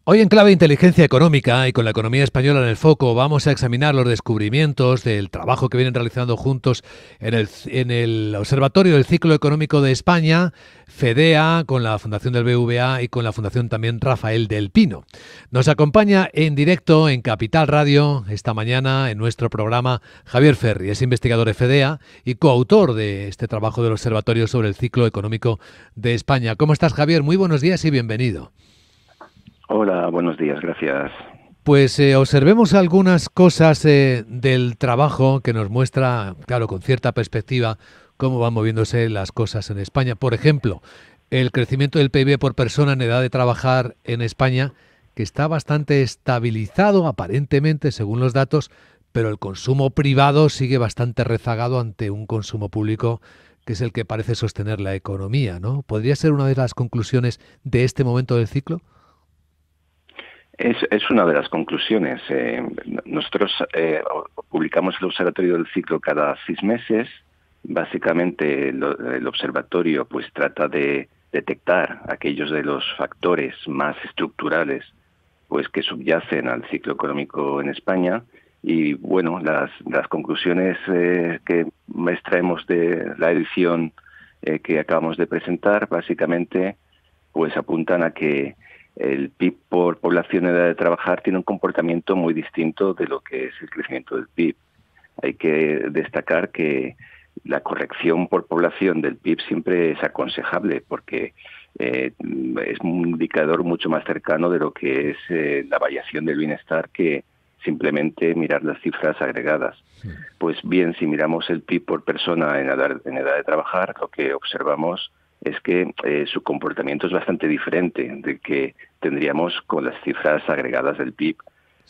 Hoy en clave inteligencia económica y con la economía española en el foco vamos a examinar los descubrimientos del trabajo que vienen realizando juntos en el Observatorio del Ciclo Económico de España, FEDEA, con la Fundación del BVA y con la Fundación también Rafael del Pino. Nos acompaña en directo en Capital Radio esta mañana en nuestro programa Javier Ferri, es investigador de FEDEA y coautor de este trabajo del Observatorio sobre el Ciclo Económico de España. ¿Cómo estás, Javier? Muy buenos días y bienvenido. Hola, buenos días, gracias. Pues observemos algunas cosas del trabajo que nos muestra, claro, con cierta perspectiva, cómo van moviéndose las cosas en España. Por ejemplo, el crecimiento del PIB por persona en edad de trabajar en España, que está bastante estabilizado aparentemente, según los datos, pero el consumo privado sigue bastante rezagado ante un consumo público que es el que parece sostener la economía, ¿no? ¿Podría ser una de las conclusiones de este momento del ciclo? Es una de las conclusiones. Nosotros publicamos el Observatorio del Ciclo cada 6 meses. Básicamente, el observatorio pues trata de detectar aquellos de los factores más estructurales pues que subyacen al ciclo económico en España. Y bueno, las conclusiones que extraemos de la edición que acabamos de presentar, básicamente, pues apuntan a que el PIB por población en edad de trabajar tiene un comportamiento muy distinto de lo que es el crecimiento del PIB. Hay que destacar que la corrección por población del PIB siempre es aconsejable porque es un indicador mucho más cercano de lo que es la variación del bienestar que simplemente mirar las cifras agregadas. Pues bien, si miramos el PIB por persona en edad de trabajar, lo que observamos es que su comportamiento es bastante diferente del que tendríamos con las cifras agregadas del PIB.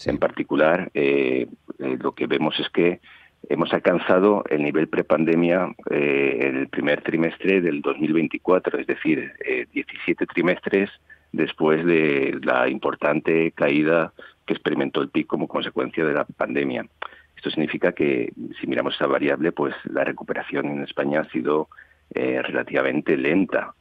En Sí. particular, lo que vemos es que hemos alcanzado el nivel prepandemia en el primer trimestre del 2024, es decir, 17 trimestres después de la importante caída que experimentó el PIB como consecuencia de la pandemia. Esto significa que, si miramos esa variable, pues la recuperación en España ha sido relativamente lenta.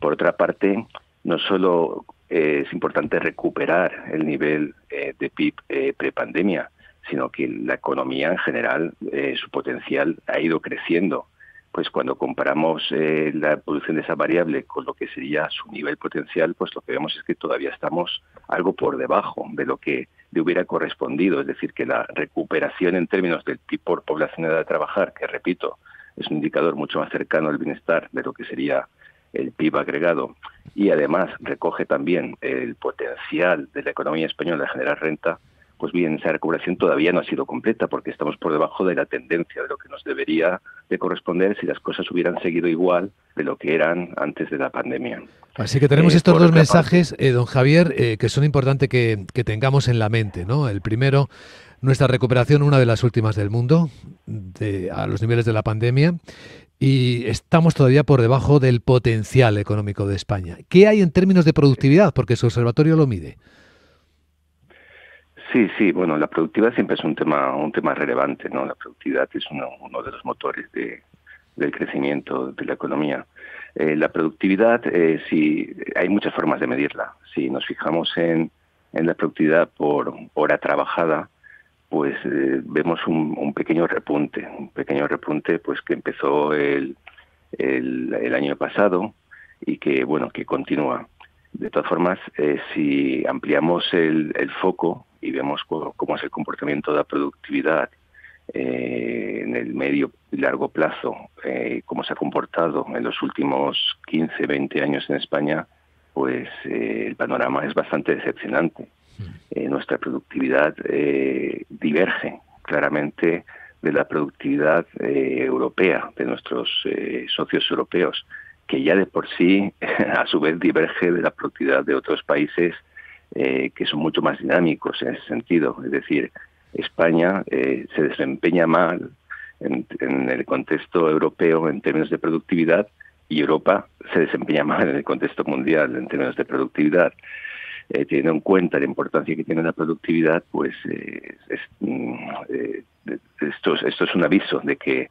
Por otra parte, no solo es importante recuperar el nivel de PIB prepandemia, sino que la economía en general, su potencial ha ido creciendo. Pues cuando comparamos la evolución de esa variable con lo que sería su nivel potencial, pues lo que vemos es que todavía estamos algo por debajo de lo que le hubiera correspondido. Es decir, que la recuperación en términos del PIB por población de edad de trabajar, que repito, es un indicador mucho más cercano al bienestar de lo que sería el PIB agregado, y además recoge también el potencial de la economía española de generar renta, pues bien, esa recuperación todavía no ha sido completa porque estamos por debajo de la tendencia de lo que nos debería de corresponder si las cosas hubieran seguido igual de lo que eran antes de la pandemia. Así que tenemos estos Por dos otra parte, mensajes, don Javier, que son importantes que tengamos en la mente, ¿no? El primero, nuestra recuperación, una de las últimas del mundo, a los niveles de la pandemia, y estamos todavía por debajo del potencial económico de España. ¿Qué hay en términos de productividad? Porque su observatorio lo mide. sí, bueno, la productividad siempre es un tema relevante, ¿no? La productividad es uno de los motores del crecimiento de la economía. La productividad, sí, hay muchas formas de medirla. Si nos fijamos en la productividad por hora trabajada, pues vemos un pequeño repunte pues que empezó el año pasado y que, bueno, que continúa. De todas formas, si ampliamos el foco y vemos cómo es el comportamiento de la productividad en el medio y largo plazo, cómo se ha comportado en los últimos 15, 20 años en España, pues el panorama es bastante decepcionante. Nuestra productividad diverge claramente de la productividad europea, de nuestros socios europeos, que ya de por sí, a su vez, diverge de la productividad de otros países que son mucho más dinámicos en ese sentido. Es decir, España se desempeña mal en el contexto europeo en términos de productividad y Europa se desempeña mal en el contexto mundial en términos de productividad. Teniendo en cuenta la importancia que tiene la productividad, pues esto es un aviso de que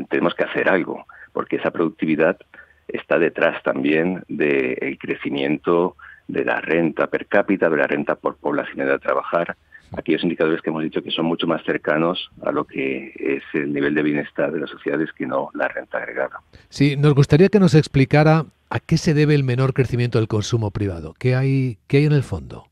tenemos que hacer algo, porque esa productividad está detrás también del crecimiento de la renta per cápita, de la renta por población de trabajar, aquellos indicadores que hemos dicho que son mucho más cercanos a lo que es el nivel de bienestar de las sociedades que no la renta agregada. Sí, nos gustaría que nos explicara a qué se debe el menor crecimiento del consumo privado. ¿Qué hay en el fondo?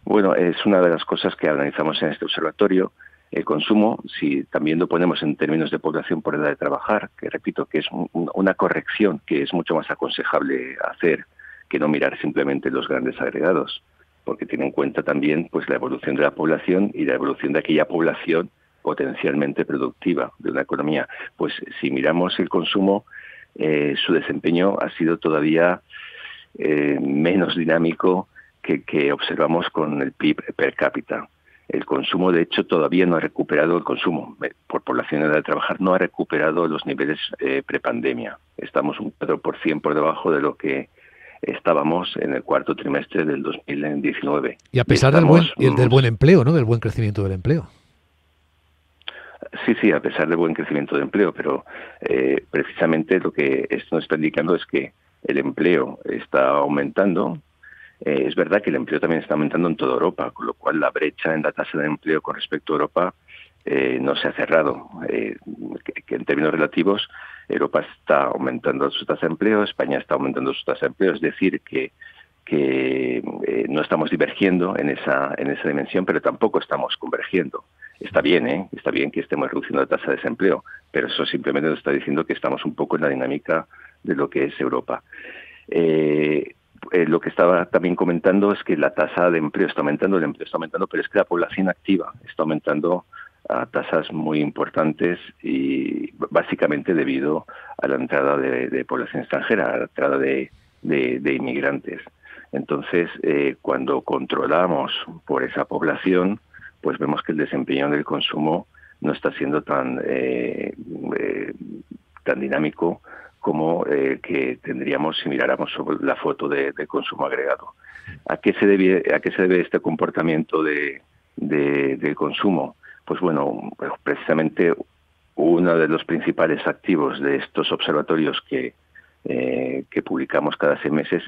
Bueno, es una de las cosas que analizamos en este observatorio. El consumo, si también lo ponemos en términos de población por edad de trabajar, que repito que es una corrección que es mucho más aconsejable hacer que no mirar simplemente los grandes agregados, porque tiene en cuenta también pues la evolución de la población y la evolución de aquella población potencialmente productiva de una economía. Pues si miramos el consumo, su desempeño ha sido todavía menos dinámico que observamos con el PIB per cápita. El consumo, de hecho, todavía no ha recuperado el consumo por población de trabajar, no ha recuperado los niveles prepandemia. Estamos un 4% por debajo de lo que estábamos en el cuarto trimestre del 2019. Y a pesar del buen empleo, ¿no? Del buen crecimiento del empleo. Sí, a pesar del buen crecimiento del empleo, pero precisamente lo que esto nos está indicando es que el empleo está aumentando. Es verdad que el empleo también está aumentando en toda Europa, con lo cual la brecha en la tasa de empleo con respecto a Europa no se ha cerrado. Que en términos relativos, Europa está aumentando su tasa de empleo, España está aumentando su tasa de empleo, es decir, que no estamos divergiendo en esa dimensión, pero tampoco estamos convergiendo. Está bien, está bien que estemos reduciendo la tasa de desempleo, pero eso simplemente nos está diciendo que estamos un poco en la dinámica de lo que es Europa. Lo que estaba también comentando es que la tasa de empleo está aumentando, el empleo está aumentando, pero es que la población activa está aumentando a tasas muy importantes y básicamente debido a la entrada de población extranjera, a la entrada de inmigrantes. Entonces, cuando controlamos por esa población, pues vemos que el desempeño del consumo no está siendo tan dinámico como que tendríamos si miráramos sobre la foto de consumo agregado. ¿A qué se debe este comportamiento de consumo? Pues bueno, precisamente uno de los principales activos de estos observatorios que publicamos cada 6 meses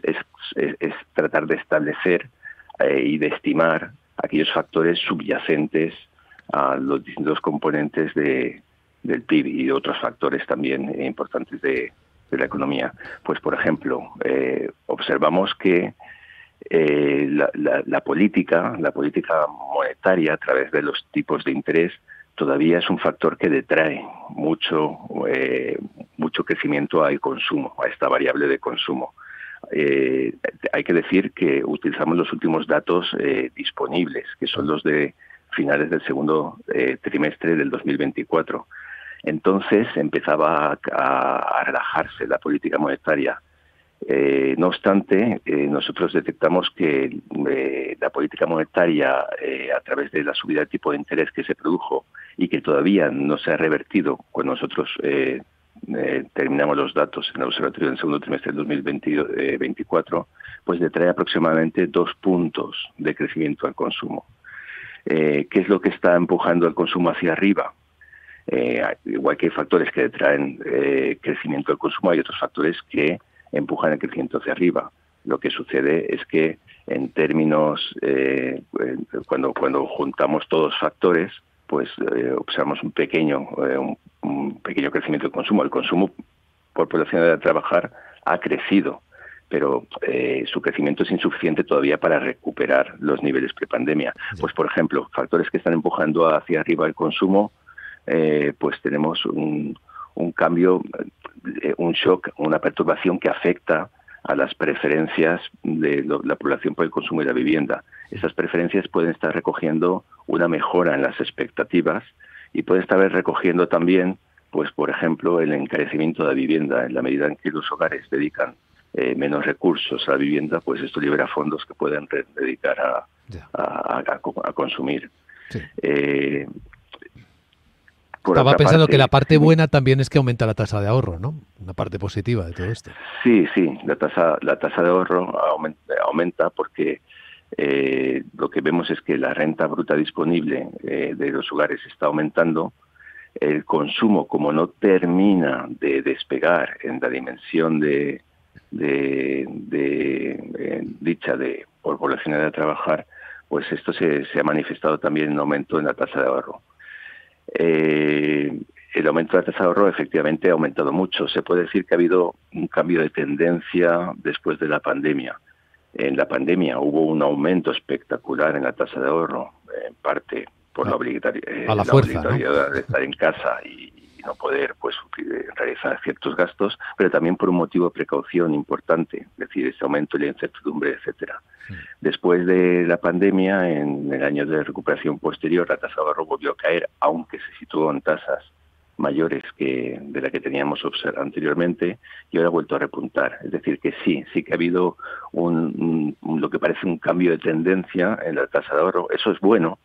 es tratar de establecer y de estimar aquellos factores subyacentes a los distintos componentes del PIB y de otros factores también importantes de la economía. Pues, por ejemplo, observamos que la política monetaria a través de los tipos de interés todavía es un factor que detrae mucho crecimiento al consumo, a esta variable de consumo. Hay que decir que utilizamos los últimos datos disponibles, que son los de finales del segundo trimestre del 2024. Entonces empezaba a relajarse la política monetaria. No obstante, nosotros detectamos que la política monetaria, a través de la subida de tipo de interés que se produjo y que todavía no se ha revertido cuando nosotros terminamos los datos en el observatorio del segundo trimestre del 2024, pues detrae aproximadamente 2 puntos de crecimiento al consumo. ¿Qué es lo que está empujando al consumo hacia arriba? Igual que hay factores que detraen crecimiento del consumo, hay otros factores que empujan el crecimiento hacia arriba. Lo que sucede es que en términos, cuando juntamos todos los factores, pues observamos un pequeño crecimiento del consumo. El consumo por población de trabajar ha crecido, pero su crecimiento es insuficiente todavía para recuperar los niveles prepandemia. Pues, por ejemplo, factores que están empujando hacia arriba el consumo, pues tenemos un cambio, un shock, una perturbación que afecta a las preferencias de la población por el consumo y la vivienda. Esas preferencias pueden estar recogiendo una mejora en las expectativas y pueden estar recogiendo también, pues por ejemplo, el encarecimiento de la vivienda. En la medida en que los hogares dedican menos recursos a la vivienda, pues esto libera fondos que pueden dedicar a consumir. Sí. Estaba pensando que la parte buena también es que aumenta la tasa de ahorro, ¿no? Una parte positiva de todo esto. Sí, la tasa de ahorro aumenta porque lo que vemos es que la renta bruta disponible de los hogares está aumentando. El consumo, como no termina de despegar en la dimensión de dicha de por población de trabajar, pues esto se ha manifestado también en un aumento en la tasa de ahorro. El aumento de la tasa de ahorro efectivamente ha aumentado mucho. Se puede decir que ha habido un cambio de tendencia después de la pandemia. En la pandemia hubo un aumento espectacular en la tasa de ahorro, en parte por la obligatoriedad de estar en casa y no poder pues realizar ciertos gastos, pero también por un motivo de precaución importante, es decir, ese aumento de la incertidumbre, etcétera. Después de la pandemia, en el año de recuperación posterior, la tasa de ahorro volvió a caer, aunque se situó en tasas mayores que de la que teníamos observado anteriormente, y ahora ha vuelto a repuntar. Es decir, que sí que ha habido lo que parece un cambio de tendencia en la tasa de ahorro. Eso es bueno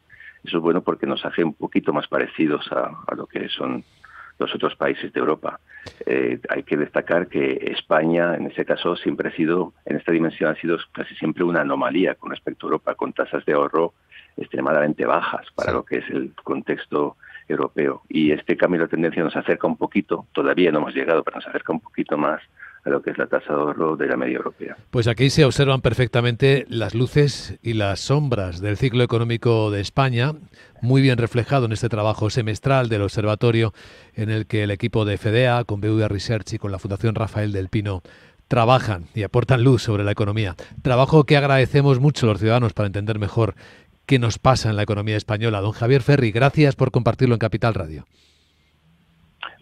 porque nos hace un poquito más parecidos a lo que son los otros países de Europa. Hay que destacar que España, en ese caso, siempre ha sido, en esta dimensión, ha sido casi siempre una anomalía con respecto a Europa, con tasas de ahorro extremadamente bajas para lo que es el contexto europeo. Y este cambio de tendencia nos acerca un poquito, todavía no hemos llegado, pero nos acerca un poquito más a lo que es la tasa de ahorro de la media europea. Pues aquí se observan perfectamente las luces y las sombras del ciclo económico de España, muy bien reflejado en este trabajo semestral del observatorio en el que el equipo de FEDEA, con BVA Research y con la Fundación Rafael del Pino, trabajan y aportan luz sobre la economía. Trabajo que agradecemos mucho a los ciudadanos para entender mejor qué nos pasa en la economía española. Don Javier Ferri, gracias por compartirlo en Capital Radio.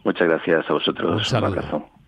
Muchas gracias a vosotros. Un saludo.